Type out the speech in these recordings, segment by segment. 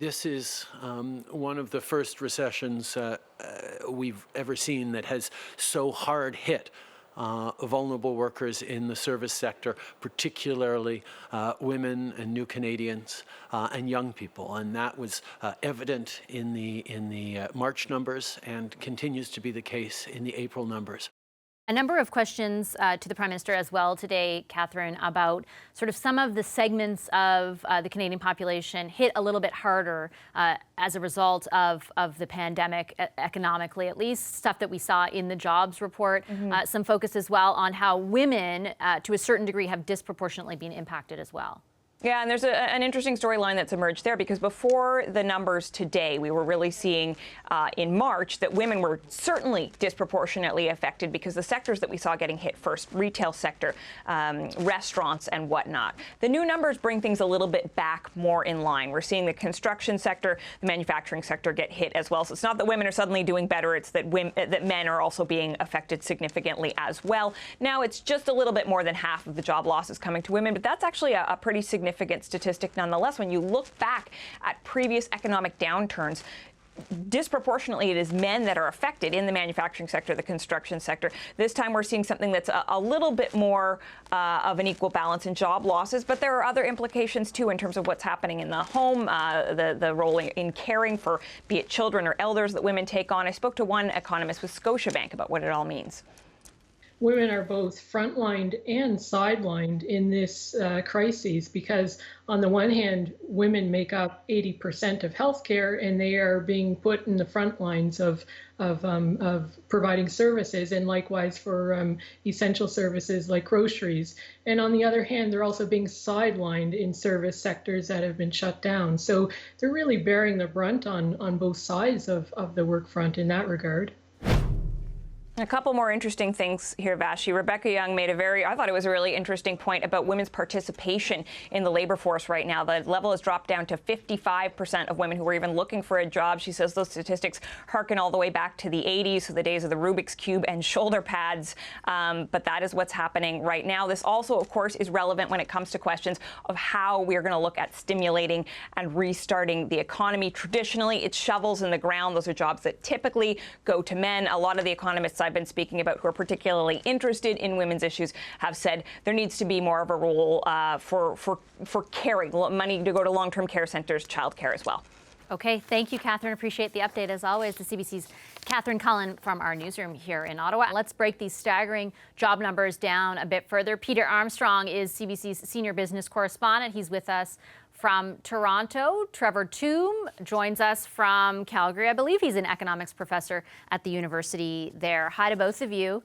This is one of the first recessions we've ever seen that has so hard hit vulnerable workers in the service sector, particularly women and new Canadians and young people. And that was evident in the March numbers and continues to be the case in the April numbers. A number of questions to the Prime Minister as well today, Catherine, about sort of some of the segments of the Canadian population hit a little bit harder as a result of the pandemic, economically at least, stuff that we saw in the jobs report. Some focus as well on how women, to a certain degree, have disproportionately been impacted as well. Yeah, and there's an interesting storyline that's emerged there, because before the numbers today, we were really seeing in March that women were certainly disproportionately affected because the sectors that we saw getting hit first, retail sector, restaurants and whatnot. The new numbers bring things a little bit back more in line. We're seeing the construction sector, the manufacturing sector get hit as well. So it's not that women are suddenly doing better, it's that men are also being affected significantly as well. Now it's just a little bit more than half of the job losses coming to women, but that's actually a pretty significant statistic nonetheless. When you look back at previous economic downturns, disproportionately it is men that are affected in the manufacturing sector, the construction sector. This time we're seeing something that's a little bit more of an equal balance in job losses, but there are other implications too in terms of what's happening in the home, the role in caring for, be it children or elders, that women take on. I spoke to one economist with Scotiabank about what it all means. Women are both frontlined and sidelined in this crisis, because on the one hand, women make up 80% of healthcare, and they are being put in the front lines of providing services, and likewise for essential services like groceries. And on the other hand, they're also being sidelined in service sectors that have been shut down. So they're really bearing the brunt on both sides of the work front in that regard. A couple more interesting things here, Vashi. Rebecca Young made I thought it was a really interesting point about women's participation in the labor force right now. The level has dropped down to 55% of women who are even looking for a job. She says those statistics harken all the way back to the 80s, so the days of the Rubik's Cube and shoulder pads. But that is what's happening right now. This also, of course, is relevant when it comes to questions of how we're going to look at stimulating and restarting the economy. Traditionally, it's shovels in the ground. Those are jobs that typically go to men. A lot of the economists I've been speaking about who are particularly interested in women's issues have said there needs to be more of a role for caring, money to go to long-term care centers, childcare as well. Okay, thank you, Catherine. Appreciate the update as always. The CBC's Catherine Cullen from our newsroom here in Ottawa. Let's break these staggering job numbers down a bit further. Peter Armstrong is CBC's senior business correspondent. He's with us from Toronto. Trevor Toome joins us from Calgary. I believe he's an economics professor at the university there. Hi to both of you.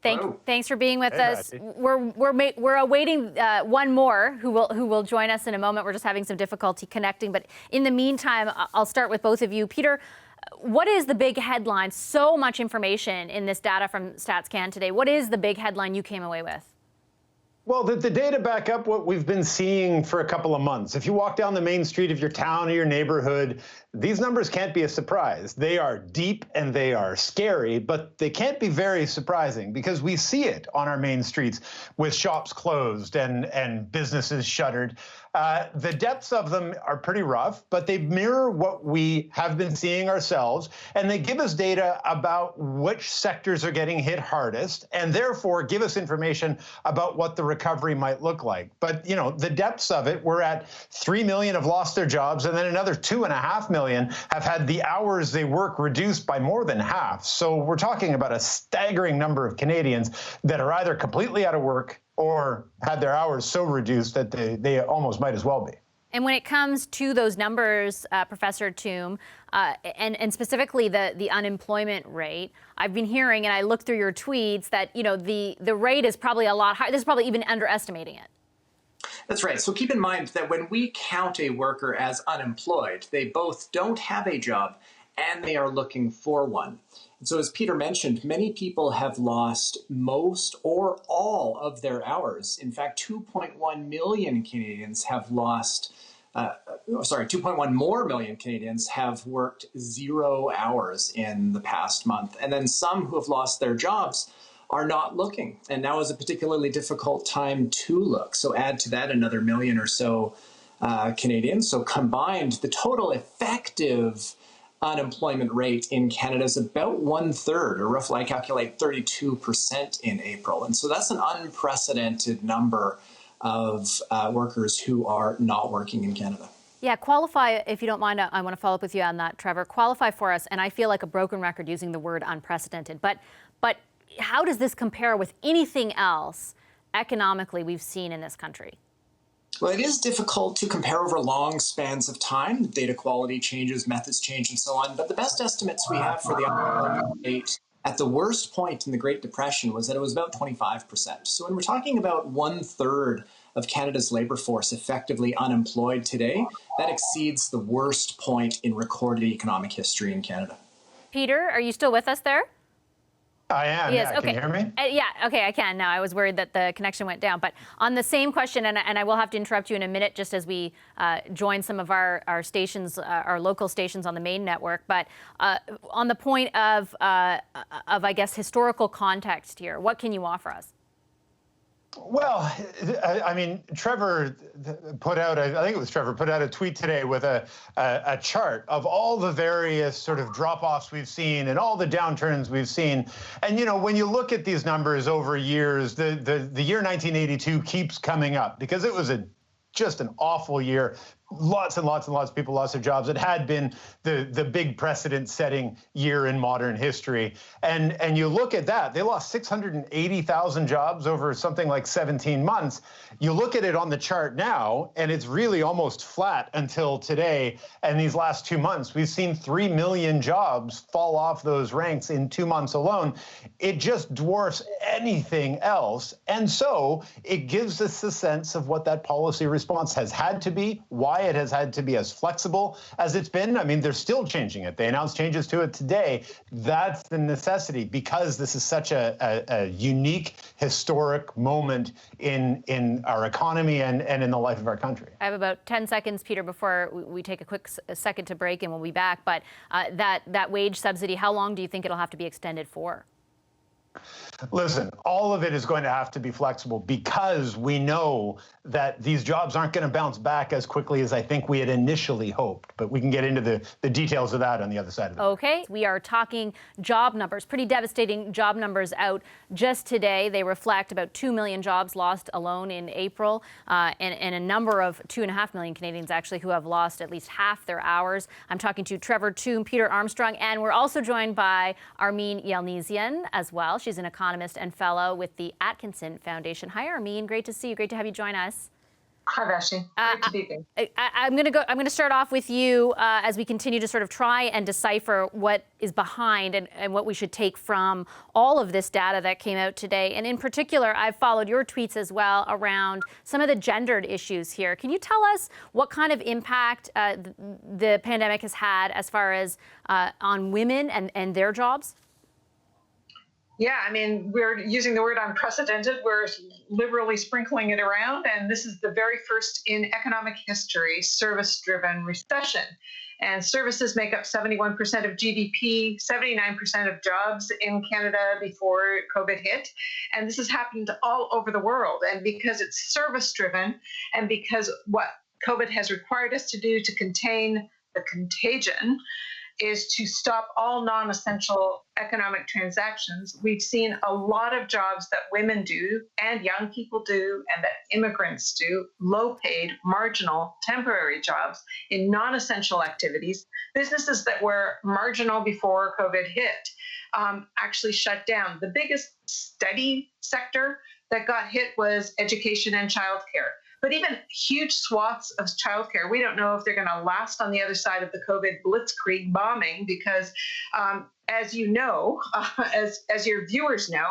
Thanks for being with us. We're awaiting one more who will join us in a moment. We're just having some difficulty connecting. But in the meantime, I'll start with both of you. Peter, what is the big headline? So much information in this data from StatsCan today. What is the big headline you came away with? Well, the data back up what we've been seeing for a couple of months. If you walk down the main street of your town or your neighborhood, these numbers can't be a surprise. They are deep and they are scary, but they can't be very surprising because we see it on our main streets with shops closed and businesses shuttered. The depths of them are pretty rough, but they mirror what we have been seeing ourselves, and they give us data about which sectors are getting hit hardest, and therefore give us information about what the recovery might look like. But, you know, the depths of it, we're at 3 million have lost their jobs, and then another 2.5 million have had the hours they work reduced by more than half. So we're talking about a staggering number of Canadians that are either completely out of work or had their hours so reduced that they almost might as well be. And when it comes to those numbers, Professor Toome, and specifically the unemployment rate, I've been hearing, and I looked through your tweets, that, you know, the rate is probably a lot higher. This is probably even underestimating it. That's right. So keep in mind that when we count a worker as unemployed, they both don't have a job and they are looking for one. And so as Peter mentioned, many people have lost most or all of their hours. In fact, 2.1 million Canadians have lost 2.1 more million Canadians have worked 0 hours in the past month. And then some who have lost their jobs are not looking. And now is a particularly difficult time to look. So add to that another million or so Canadians. So combined, the total effective unemployment rate in Canada is about 1/3, or roughly I calculate 32% in April. And so that's an unprecedented number of workers who are not working in Canada. Yeah, qualify, if you don't mind, I want to follow up with you on that, Trevor. Qualify for us, and I feel like a broken record using the word unprecedented, but how does this compare with anything else economically we've seen in this country? Well, it is difficult to compare over long spans of time. Data quality changes, methods change, and so on. But the best estimates we have for the unemployment rate at the worst point in the Great Depression was that it was about 25%. So when we're talking about 1/3 of Canada's labor force effectively unemployed today, that exceeds the worst point in recorded economic history in Canada. Peter, are you still with us there? I am. Yes, yeah. okay. Can you hear me? Yeah, okay, I can now. I was worried that the connection went down. But on the same question, and I will have to interrupt you in a minute just as we join some of our stations, our local stations on the main network. But on the point of, I guess, historical context here, what can you offer us? Well, I mean, Trevor put out, I think it was Trevor, put out a tweet today with a chart of all the various sort of drop-offs we've seen and all the downturns we've seen. And, you know, when you look at these numbers over years, the year 1982 keeps coming up because it was just an awful year. Lots and lots and lots of people lost their jobs. It had been the big precedent-setting year in modern history. And you look at that, they lost 680,000 jobs over something like 17 months. You look at it on the chart now, and it's really almost flat until today. And these last 2 months, we've seen 3 million jobs fall off those ranks in 2 months alone. It just dwarfs anything else. And so it gives us a sense of what that policy response has had to be, why it has had to be as flexible as it's been. I mean, they're still changing it. They announced changes to it today. That's the necessity because this is such a unique, historic moment in our economy and in the life of our country. I have about 10 seconds, Peter, before we take a quick second to break and we'll be back. But that wage subsidy, how long do you think it'll have to be extended for? Listen, all of it is going to have to be flexible because we know that these jobs aren't going to bounce back as quickly as I think we had initially hoped. But we can get into the details of that on the other side of it. Okay. We are talking job numbers, pretty devastating job numbers out just today. They reflect about 2 million jobs lost alone in April and a number of 2.5 million Canadians actually who have lost at least half their hours. I'm talking to Trevor Toome, Peter Armstrong, and we're also joined by Armine Yelnizyan as well. She's an economist and fellow with the Atkinson Foundation. Hi, Armine. Great to see you. Great to have you join us. Hi, Vashi. Great to be there. I'm going to start off with you as we continue to sort of try and decipher what is behind and what we should take from all of this data that came out today. And in particular, I've followed your tweets as well around some of the gendered issues here. Can you tell us what kind of impact the pandemic has had as far as on women and their jobs? Yeah, I mean, we're using the word unprecedented. We're liberally sprinkling it around. And this is the very first in economic history service-driven recession. And services make up 71% of GDP, 79% of jobs in Canada before COVID hit. And this has happened all over the world. And because it's service-driven and because what COVID has required us to do to contain the contagion is to stop all non-essential economic transactions. We've seen a lot of jobs that women do and young people do and that immigrants do, low-paid, marginal, temporary jobs in non-essential activities. Businesses that were marginal before COVID hit actually shut down. The biggest steady sector that got hit was education and childcare. But even huge swaths of childcare, we don't know if they're going to last on the other side of the COVID blitzkrieg bombing because, as you know, as your viewers know,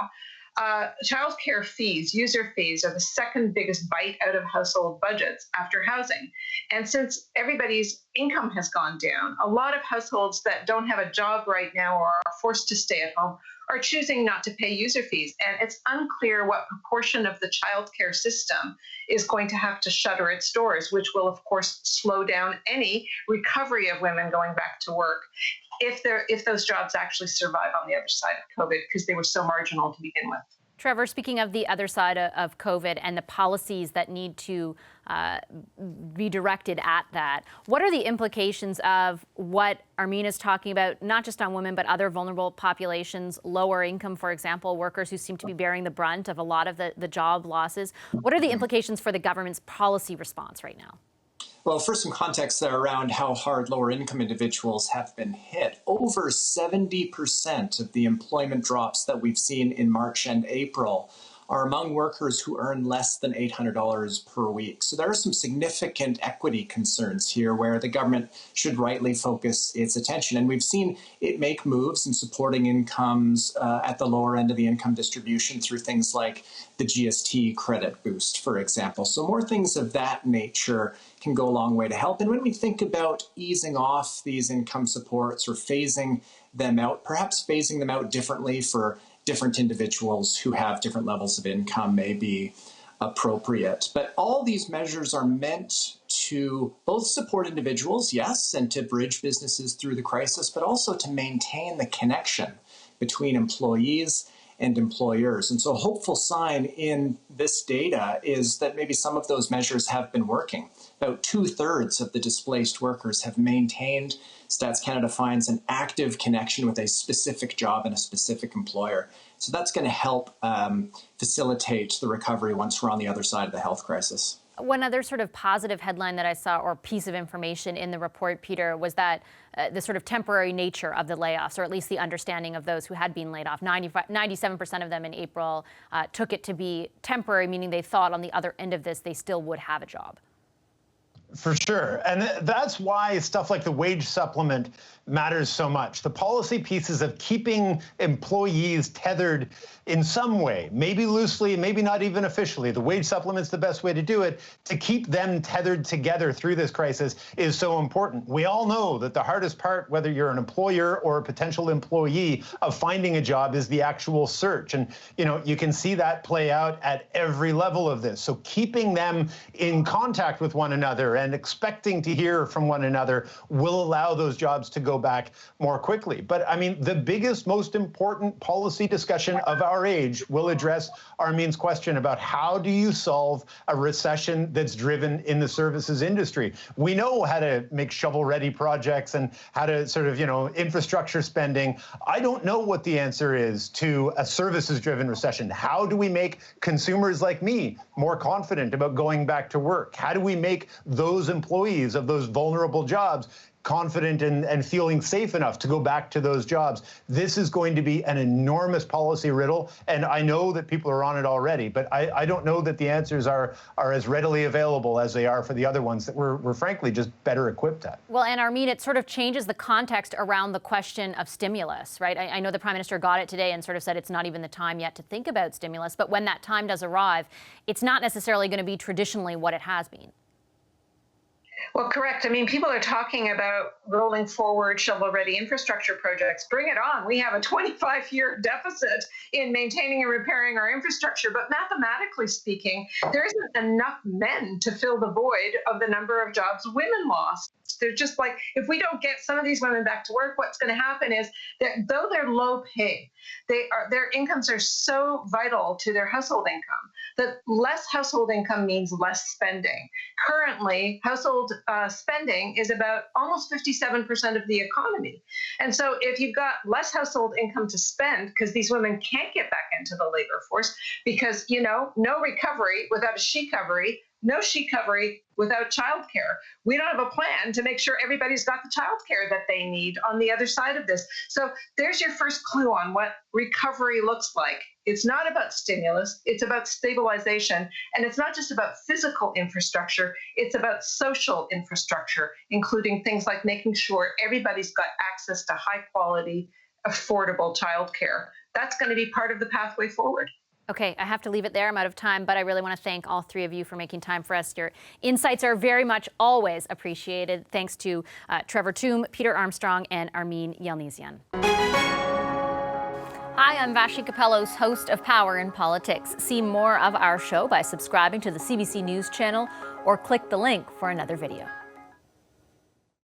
childcare fees, user fees, are the second biggest bite out of household budgets after housing. And since everybody's income has gone down, a lot of households that don't have a job right now or are forced to stay at home are choosing not to pay user fees. And it's unclear what proportion of the childcare system is going to have to shutter its doors, which will, of course, slow down any recovery of women going back to work if those jobs actually survive on the other side of COVID because they were so marginal to begin with. Trevor, speaking of the other side of COVID and the policies that need to be directed at that, what are the implications of what Armin is talking about, not just on women, but other vulnerable populations, lower income, for example, workers who seem to be bearing the brunt of a lot of the job losses? What are the implications for the government's policy response right now? Well, first, some context there around how hard lower income individuals have been hit. Over 70% of the employment drops that we've seen in March and April are among workers who earn less than $800 per week. So there are some significant equity concerns here where the government should rightly focus its attention. And we've seen it make moves in supporting incomes at the lower end of the income distribution through things like the GST credit boost, for example. So more things of that nature can go a long way to help. And when we think about easing off these income supports or phasing them out, perhaps phasing them out differently for different individuals who have different levels of income may be appropriate. But all these measures are meant to both support individuals, yes, and to bridge businesses through the crisis, but also to maintain the connection between employees and employers. And so a hopeful sign in this data is that maybe some of those measures have been working. About 2/3 of the displaced workers have maintained, Stats Canada finds, an active connection with a specific job and a specific employer. So that's going to help facilitate the recovery once we're on the other side of the health crisis. One other sort of positive headline that I saw, or piece of information in the report, Peter, was that the sort of temporary nature of the layoffs, or at least the understanding of those who had been laid off. 97% of them in April took it to be temporary, meaning they thought on the other end of this they still would have a job. For sure. And that's why stuff like the wage supplement matters so much. The policy pieces of keeping employees tethered in some way, maybe loosely, maybe not even officially. The wage supplement's the best way to do it. To keep them tethered together through this crisis is so important. We all know that the hardest part, whether you're an employer or a potential employee, of finding a job is the actual search. And, you know, you can see that play out at every level of this. So keeping them in contact with one another and expecting to hear from one another will allow those jobs to go back more quickly. But I mean, the biggest, most important policy discussion of our age will address Armin's question about how do you solve a recession that's driven in the services industry. We know how to make shovel-ready projects and how to sort of, you know, infrastructure spending. I don't know what the answer is to a services-driven recession. How do we make consumers like me more confident about going back to work? How do we make those employees of those vulnerable jobs confident and feeling safe enough to go back to those jobs? This is going to be an enormous policy riddle, and I know that people are on it already, but I don't know that the answers are as readily available as they are for the other ones that we're frankly just better equipped at. Well, and Armin, it sort of changes the context around the question of stimulus, right? I know the Prime Minister got it today and sort of said it's not even the time yet to think about stimulus, but when that time does arrive, it's not necessarily going to be traditionally what it has been. Well, correct. I mean, people are talking about rolling forward shovel-ready infrastructure projects. Bring it on. We have a 25-year deficit in maintaining and repairing our infrastructure. But mathematically speaking, there isn't enough men to fill the void of the number of jobs women lost. They're just like, if we don't get some of these women back to work, what's going to happen is that though they're low paid, their incomes are so vital to their household income that less household income means less spending. Currently, household spending is about almost 57% of the economy. And so if you've got less household income to spend, because these women can't get back into the labor force, because, you know, no recovery without a she-covery, no she-covery without childcare. We don't have a plan to make sure everybody's got the childcare that they need on the other side of this. So there's your first clue on what recovery looks like. It's not about stimulus, it's about stabilization. And it's not just about physical infrastructure, it's about social infrastructure, including things like making sure everybody's got access to high quality, affordable childcare. That's going to be part of the pathway forward. Okay, I have to leave it there. I'm out of time, but I really want to thank all three of you for making time for us. Your insights are very much always appreciated. Thanks to Trevor Toom, Peter Armstrong, and Armin Yelnizyan. Hi, I'm Vashi Capellos, host of Power in Politics. See more of our show by subscribing to the CBC News channel or click the link for another video.